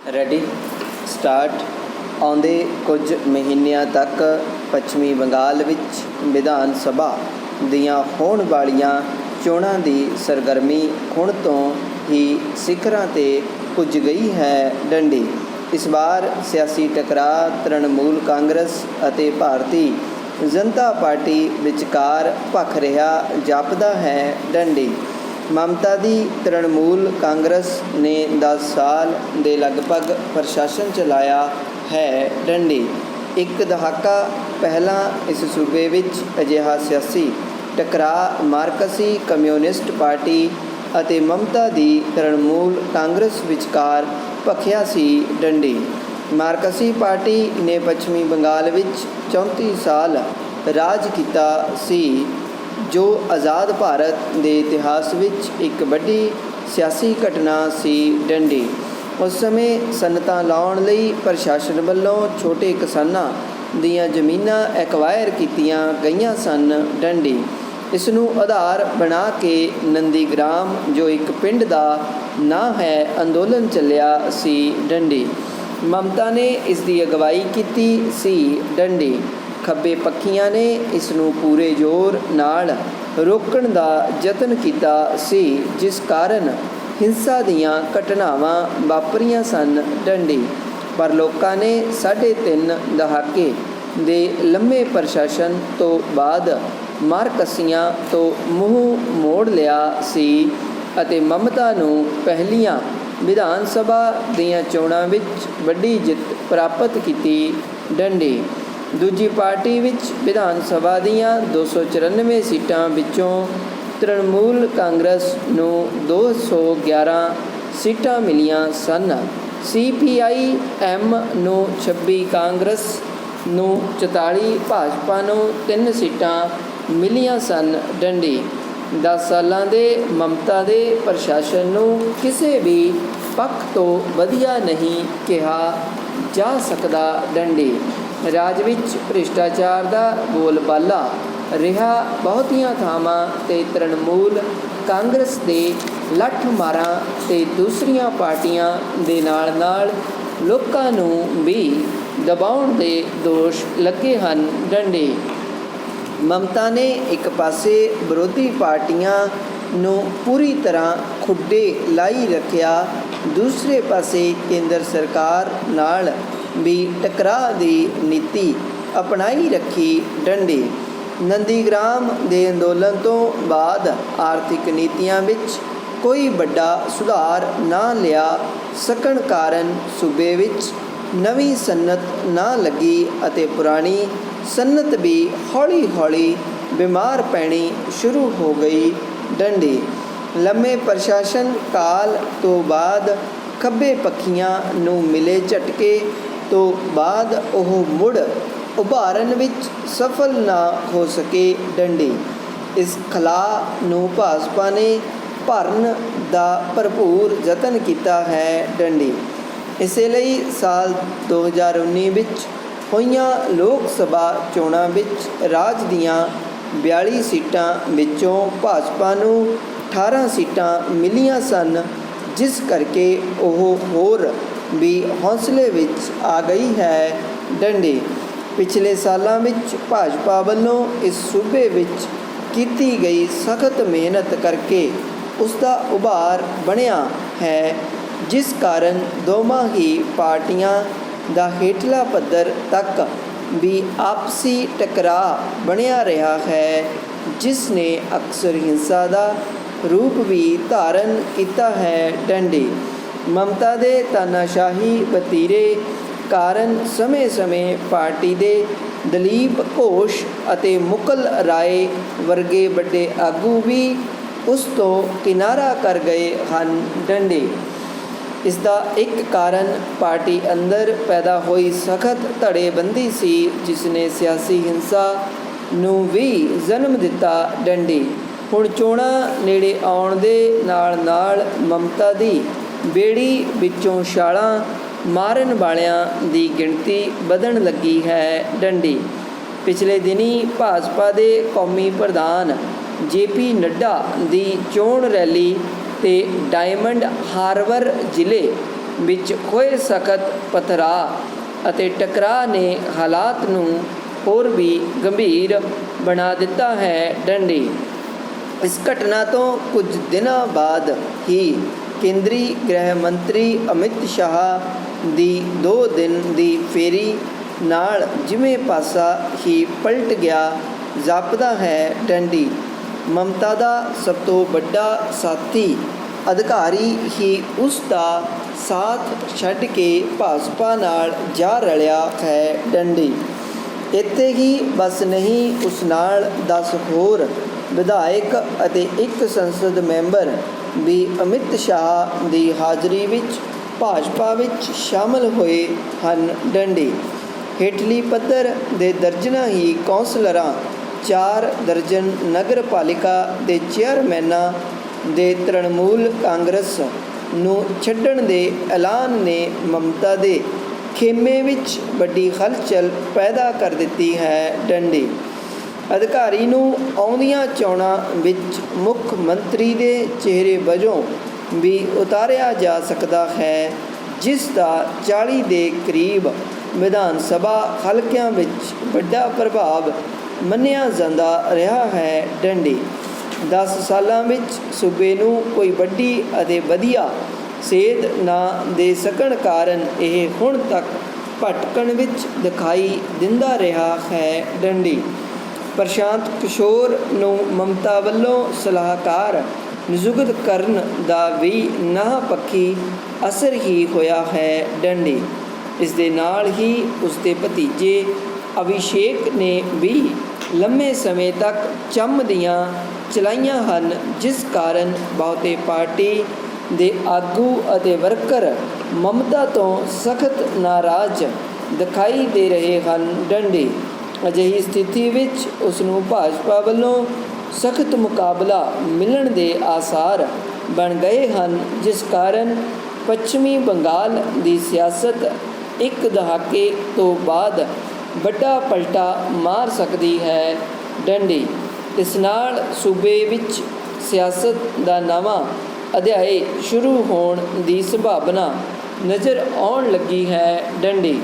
Ready start. ਆਉਂਦੇ ਕੁਝ ਮਹੀਨਿਆਂ ਤੱਕ ਪੱਛਮੀ ਬੰਗਾਲ ਵਿੱਚ ਵਿਧਾਨ ਸਭਾ ਦੀਆਂ ਹੋਣ ਵਾਲੀਆਂ ਚੋਣਾਂ ਦੀ ਸਰਗਰਮੀ ਹੁਣ ਤੋਂ ਹੀ ਸਿਖਰਾਂ 'ਤੇ ਪੁੱਜ ਗਈ ਹੈ। ਡੰਡੀ ਇਸ ਵਾਰ ਸਿਆਸੀ ਟਕਰਾਅ ਤ੍ਰਿਣਮੂਲ ਕਾਂਗਰਸ ਅਤੇ ਭਾਰਤੀ ਜਨਤਾ ਪਾਰਟੀ ਵਿਚਕਾਰ ਭਖ ਰਿਹਾ ਜਾਪਦਾ ਹੈ। ਡੰਡੀ ਮਮਤਾ ਦੀ ਤ੍ਰਿਣਮੂਲ ਕਾਂਗਰਸ ਨੇ 10 ਸਾਲ ਦੇ ਲਗਭਗ ਪ੍ਰਸ਼ਾਸਨ ਚਲਾਇਆ ਹੈ। ਡੰਡੀ ਇੱਕ ਦਹਾਕਾ ਪਹਿਲਾਂ ਇਸ ਸੂਬੇ ਵਿੱਚ ਅਜਿਹਾ ਸਿਆਸੀ ਟਕਰਾਅ ਮਾਰਕਸੀ ਕਮਿਊਨਿਸਟ ਪਾਰਟੀ ਅਤੇ ਮਮਤਾ ਦੀ ਤ੍ਰਿਣਮੂਲ ਕਾਂਗਰਸ ਵਿਚਕਾਰ ਭਖਿਆ ਸੀ। ਡੰਡੀ ਮਾਰਕਸੀ ਪਾਰਟੀ ਨੇ ਪੱਛਮੀ ਬੰਗਾਲ ਵਿੱਚ 34 ਸਾਲ ਰਾਜ ਕੀਤਾ ਸੀ, ਜੋ ਆਜ਼ਾਦ ਭਾਰਤ ਦੇ ਇਤਿਹਾਸ ਵਿੱਚ ਇੱਕ ਵੱਡੀ ਸਿਆਸੀ ਘਟਨਾ ਸੀ। ਡੰਡੀ ਉਸ ਸਮੇਂ ਸਨਅਤਾਂ ਲਾਉਣ ਲਈ ਪ੍ਰਸ਼ਾਸਨ ਵੱਲੋਂ ਛੋਟੇ ਕਿਸਾਨਾਂ ਦੀਆਂ ਜ਼ਮੀਨਾਂ ਐਕਵਾਇਰ ਕੀਤੀਆਂ ਗਈਆਂ ਸਨ। ਡੰਡੀ ਇਸ ਨੂੰ ਆਧਾਰ ਬਣਾ ਕੇ ਨੰਦੀਗ੍ਰਾਮ, ਜੋ ਇੱਕ ਪਿੰਡ ਦਾ ਨਾਂ ਹੈ, ਅੰਦੋਲਨ ਚੱਲਿਆ ਸੀ। ਡੰਡੀ ਮਮਤਾ ਨੇ ਇਸ ਦੀ ਅਗਵਾਈ ਕੀਤੀ ਸੀ। ਡੰਡੀ ਖੱਬੇ ਪੱਖੀਆਂ ਨੇ ਇਸ ਨੂੰ ਪੂਰੇ ਜ਼ੋਰ ਨਾਲ ਰੋਕਣ ਦਾ ਯਤਨ ਕੀਤਾ ਸੀ, ਜਿਸ ਕਾਰਨ ਹਿੰਸਾ ਦੀਆਂ ਘਟਨਾਵਾਂ ਵਾਪਰੀਆਂ ਸਨ। ਡੰਡੀ ਪਰ ਲੋਕਾਂ ਨੇ 3.5 ਦਹਾਕੇ ਦੇ ਲੰਮੇ ਪ੍ਰਸ਼ਾਸਨ ਤੋਂ ਬਾਅਦ ਮਾਰਕਸੀਆਂ ਤੋਂ ਮੂੰਹ ਮੋੜ ਲਿਆ ਸੀ ਅਤੇ ਮਮਤਾ ਨੂੰ ਪਹਿਲੀਆਂ ਵਿਧਾਨ ਸਭਾ ਦੀਆਂ ਚੋਣਾਂ ਵਿੱਚ ਵੱਡੀ ਜਿੱਤ ਪ੍ਰਾਪਤ ਕੀਤੀ। ਡੰਡੀ ਦੂਜੀ ਪਾਰਟੀ ਵਿੱਚ ਵਿਧਾਨ ਸਭਾ ਦੀਆਂ 294 ਸੀਟਾਂ ਵਿੱਚੋਂ ਤ੍ਰਿਣਮੂਲ ਕਾਂਗਰਸ ਨੂੰ 211 ਸੀਟਾਂ ਮਿਲੀਆਂ ਸਨ। CPI-M ਨੂੰ 26, ਕਾਂਗਰਸ ਨੂੰ 44, ਭਾਜਪਾ ਨੂੰ 3 ਸੀਟਾਂ ਮਿਲੀਆਂ ਸਨ। ਡੰਡੀ 10 ਸਾਲਾਂ ਦੇ ਮਮਤਾ ਦੇ ਪ੍ਰਸ਼ਾਸਨ ਨੂੰ ਕਿਸੇ ਵੀ ਪੱਖ ਤੋਂ ਵਧੀਆ ਨਹੀਂ ਕਿਹਾ ਜਾ ਸਕਦਾ। ਡੰਡੀ ਰਾਜ ਵਿੱਚ ਭ੍ਰਿਸ਼ਟਾਚਾਰ ਦਾ ਬੋਲਬਾਲਾ ਰਿਹਾ। ਬਹੁਤੀਆਂ ਥਾਵਾਂ 'ਤੇ ਤ੍ਰਿਣਮੂਲ ਕਾਂਗਰਸ ਦੇ ਲੱਠ ਮਾਰਾਂ ਤੇ ਦੂਸਰੀਆਂ ਪਾਰਟੀਆਂ ਦੇ ਨਾਲ ਲੋਕਾਂ ਨੂੰ ਵੀ ਦਬਾਉਣ ਦੇ ਦੋਸ਼ ਲੱਗੇ ਹਨ। ਡੰਡੀ ਮਮਤਾ ਨੇ ਇੱਕ ਪਾਸੇ ਵਿਰੋਧੀ ਪਾਰਟੀਆਂ ਨੂੰ ਪੂਰੀ ਤਰ੍ਹਾਂ ਖੁੱਡੇ ਲਾਈ ਰੱਖਿਆ, ਦੂਸਰੇ ਪਾਸੇ ਕੇਂਦਰ ਸਰਕਾਰ ਨਾਲ ਵੀ ਟਕਰਾਅ ਦੀ ਨੀਤੀ ਅਪਣਾਈ ਰੱਖੀ। ਡੰਡੀ ਨੰਦੀਗ੍ਰਾਮ ਦੇ ਅੰਦੋਲਨ ਤੋਂ ਬਾਅਦ ਆਰਥਿਕ ਨੀਤੀਆਂ ਵਿੱਚ ਕੋਈ ਵੱਡਾ ਸੁਧਾਰ ਨਾ ਲਿਆ ਸਕਣ ਕਾਰਨ ਸੂਬੇ ਵਿੱਚ ਨਵੀਂ ਸਨਅਤ ਨਾ ਲੱਗੀ ਅਤੇ ਪੁਰਾਣੀ ਸਨਅਤ ਵੀ ਹੌਲੀ-ਹੌਲੀ ਬਿਮਾਰ ਪੈਣੀ ਸ਼ੁਰੂ ਹੋ ਗਈ। ਡੰਡੀ ਲੰਮੇ ਪ੍ਰਸ਼ਾਸਨ ਕਾਲ ਤੋਂ ਬਾਅਦ ਖੱਬੇ ਪੱਖੀਆਂ ਨੂੰ ਮਿਲੇ ਝਟਕੇ ਤੋਂ ਬਾਅਦ ਉਹ ਮੁੜ ਉਭਾਰਨ ਵਿੱਚ ਸਫਲ ਨਾ ਹੋ ਸਕੇ। ਡੰਡੀ ਇਸ ਖਲਾਅ ਨੂੰ ਭਾਜਪਾ ਨੇ ਭਰਨ ਦਾ ਭਰਪੂਰ ਯਤਨ ਕੀਤਾ ਹੈ। ਡੰਡੀ ਇਸੇ ਲਈ ਸਾਲ 2019 ਵਿੱਚ ਹੋਈਆਂ ਲੋਕ ਸਭਾ ਚੋਣਾਂ ਵਿੱਚ ਰਾਜ ਦੀਆਂ 42 ਸੀਟਾਂ ਵਿੱਚੋਂ ਭਾਜਪਾ ਨੂੰ 18 ਸੀਟਾਂ ਮਿਲੀਆਂ ਸਨ, ਜਿਸ ਕਰਕੇ ਉਹ ਹੋਰ ਵੀ ਹੌਸਲੇ ਵਿੱਚ ਆ ਗਈ ਹੈ। ਡੰਡੀ ਪਿਛਲੇ ਸਾਲਾਂ ਵਿੱਚ ਭਾਜਪਾ ਵੱਲੋਂ ਇਸ ਸੂਬੇ ਵਿੱਚ ਕੀਤੀ ਗਈ ਸਖਤ ਮਿਹਨਤ ਕਰਕੇ ਉਸ ਦਾ ਉਭਾਰ ਬਣਿਆ ਹੈ, ਜਿਸ ਕਾਰਨ ਦੋਵਾਂ ਹੀ ਪਾਰਟੀਆਂ ਦਾ ਹੇਠਲਾ ਪੱਧਰ ਤੱਕ ਵੀ ਆਪਸੀ ਟਕਰਾਅ ਬਣਿਆ ਰਿਹਾ ਹੈ, ਜਿਸ ਨੇ ਅਕਸਰ ਹਿੰਸਾ ਦਾ ਰੂਪ ਵੀ ਧਾਰਨ ਕੀਤਾ ਹੈ। ਡੰਡੀ ਮਮਤਾ ਦੇ ਤਾਨਾਸ਼ਾਹੀ ਵਤੀਰੇ ਕਾਰਨ ਸਮੇਂ-ਸਮੇਂ ਪਾਰਟੀ ਦੇ ਦਲੀਪ ਘੋਸ਼ ਅਤੇ ਮੁਕਲ ਰਾਏ ਵਰਗੇ ਵੱਡੇ ਆਗੂ ਵੀ ਉਸ ਤੋਂ ਕਿਨਾਰਾ ਕਰ ਗਏ ਹਨ। ਡੰਡੀ ਇਸ ਦਾ ਇੱਕ ਕਾਰਨ ਪਾਰਟੀ ਅੰਦਰ ਪੈਦਾ ਹੋਈ ਸਖਤ ਧੜੇਬੰਦੀ ਸੀ, ਜਿਸ ਨੇ ਸਿਆਸੀ ਹਿੰਸਾ ਨੂੰ ਵੀ ਜਨਮ ਦਿੱਤਾ। ਡੰਡੀ ਹੁਣ ਚੋਣਾਂ ਨੇੜੇ ਆਉਣ ਦੇ ਨਾਲ ਮਮਤਾ ਦੀ ਬੇੜੀ ਵਿੱਚੋਂ ਛਾਲਾਂ ਮਾਰਨ ਵਾਲਿਆਂ ਦੀ ਗਿਣਤੀ ਵਧਣ ਲੱਗੀ ਹੈ। ਡੰਡੀ ਪਿਛਲੇ ਦਿਨੀਂ ਭਾਜਪਾ ਦੇ ਕੌਮੀ ਪ੍ਰਧਾਨ JP ਨੱਡਾ ਦੀ ਚੋਣ ਰੈਲੀ ਤੇ ਡਾਇਮੰਡ ਹਾਰਬਰ ਜ਼ਿਲ੍ਹੇ ਵਿੱਚ ਹੋਏ ਸਖਤ ਪਥਰਾਅ ਅਤੇ ਟਕਰਾਅ ਨੇ ਹਾਲਾਤ ਨੂੰ ਹੋਰ ਵੀ ਗੰਭੀਰ ਬਣਾ ਦਿੱਤਾ ਹੈ। ਡੰਡੀ। ਇਸ ਘਟਨਾ ਤੋਂ ਕੁਝ ਦਿਨਾਂ ਬਾਅਦ ਹੀ ਕੇਂਦਰੀ ਗ੍ਰਹਿ ਮੰਤਰੀ ਅਮਿਤ ਸ਼ਾਹ ਦੀ 2 ਦਿਨ ਦੀ ਫੇਰੀ ਨਾਲ ਜਿਵੇਂ ਪਾਸਾ ਹੀ ਪਲਟ ਗਿਆ ਜਾਪਦਾ ਹੈ। ਡੰਡੀ। ਮਮਤਾ ਦਾ ਸਭ ਤੋਂ ਵੱਡਾ ਸਾਥੀ ਅਧਿਕਾਰੀ ਹੀ ਉਸ ਦਾ ਸਾਥ ਛੱਡ ਕੇ ਭਾਜਪਾ ਨਾਲ ਜਾ ਰਲਿਆ ਹੈ। ਡੰਡੀ। ਇੱਥੇ ਹੀ ਬਸ ਨਹੀਂ, ਉਸ ਨਾਲ 10 ਹੋਰ ਵਿਧਾਇਕ ਅਤੇ 1 ਸੰਸਦ ਮੈਂਬਰ ਵੀ ਅਮਿਤ ਸ਼ਾਹ ਦੀ ਹਾਜ਼ਰੀ ਵਿੱਚ ਭਾਜਪਾ ਵਿੱਚ ਸ਼ਾਮਲ ਹੋਏ ਹਨ। ਡੰਡੀ। ਹੇਠਲੀ ਪੱਧਰ ਦੇ ਦਰਜਨਾਂ ਹੀ ਕੌਂਸਲਰਾਂ, 4 ਦਰਜਨ ਨਗਰ ਪਾਲਿਕਾ ਦੇ ਚੇਅਰਮੈਨਾਂ ਦੇ ਤ੍ਰਿਣਮੂਲ ਕਾਂਗਰਸ ਨੂੰ ਛੱਡਣ ਦੇ ਐਲਾਨ ਨੇ ਮਮਤਾ ਦੇ ਖੇਮੇ ਵਿੱਚ ਵੱਡੀ ਹਲਚਲ ਪੈਦਾ ਕਰ ਦਿੱਤੀ ਹੈ। ਡੰਡੀ। ਅਧਿਕਾਰੀ ਨੂੰ ਆਉਂਦੀਆਂ ਚੋਣਾਂ ਵਿੱਚ ਮੁੱਖ ਮੰਤਰੀ ਦੇ ਚਿਹਰੇ ਵਜੋਂ ਵੀ ਉਤਾਰਿਆ ਜਾ ਸਕਦਾ ਹੈ, ਜਿਸ ਦਾ 40 ਦੇ ਕਰੀਬ ਵਿਧਾਨ ਸਭਾ ਹਲਕਿਆਂ ਵਿੱਚ ਵੱਡਾ ਪ੍ਰਭਾਵ ਮੰਨਿਆ ਜਾਂਦਾ ਰਿਹਾ ਹੈ। ਡੰਡੀ। 10 ਸਾਲਾਂ ਵਿੱਚ ਸੂਬੇ ਨੂੰ ਕੋਈ ਵੱਡੀ ਅਤੇ ਵਧੀਆ ਸੇਧ ਨਾ ਦੇ ਸਕਣ ਕਾਰਨ ਇਹ ਹੁਣ ਤੱਕ ਭਟਕਣ ਵਿੱਚ ਦਿਖਾਈ ਦਿੰਦਾ ਰਿਹਾ ਹੈ। ਡੰਡੀ। ਪ੍ਰਸ਼ਾਂਤ ਕਿਸ਼ੋਰ ਨੂੰ ਮਮਤਾ ਵੱਲੋਂ ਸਲਾਹਕਾਰ ਨਿਯੁਕਤ ਕਰਨ ਦਾ ਵੀ ਨਾਂਹ ਪੱਖੀ ਅਸਰ ਹੀ ਹੋਇਆ ਹੈ। ਡੰਡੀ। ਇਸ ਦੇ ਨਾਲ ਹੀ ਉਸ ਦੇ ਭਤੀਜੇ ਅਭਿਸ਼ੇਕ ਨੇ ਵੀ ਲੰਮੇ ਸਮੇਂ ਤੱਕ ਚੰਮਦੀਆਂ ਚਲਾਈਆਂ ਹਨ, ਜਿਸ ਕਾਰਨ ਬਹੁਤੇ ਪਾਰਟੀ ਦੇ ਆਗੂ ਅਤੇ ਵਰਕਰ ਮਮਤਾ ਤੋਂ ਸਖਤ ਨਾਰਾਜ਼ ਦਿਖਾਈ ਦੇ ਰਹੇ ਹਨ। ਡੰਡੀ। ਅਜਿਹੀ ਸਥਿਤੀ ਵਿੱਚ ਉਸ ਨੂੰ ਭਾਜਪਾ ਵੱਲੋਂ ਸਖਤ ਮੁਕਾਬਲਾ ਮਿਲਣ ਦੇ ਆਸਾਰ ਬਣ ਗਏ ਹਨ, ਜਿਸ ਕਾਰਨ ਪੱਛਮੀ ਬੰਗਾਲ ਦੀ ਸਿਆਸਤ 1 ਦਹਾਕੇ ਤੋਂ ਬਾਅਦ ਵੱਡਾ ਪਲਟਾ ਮਾਰ ਸਕਦੀ ਹੈ। ਡੰਡੀ। ਇਸ ਨਾਲ ਸੂਬੇ ਵਿੱਚ ਸਿਆਸਤ ਦਾ ਨਵਾਂ ਅਧਿਆਇ ਸ਼ੁਰੂ ਹੋਣ ਦੀ ਸੰਭਾਵਨਾ ਨਜ਼ਰ ਆਉਣ ਲੱਗੀ ਹੈ। ਡੰਡੀ।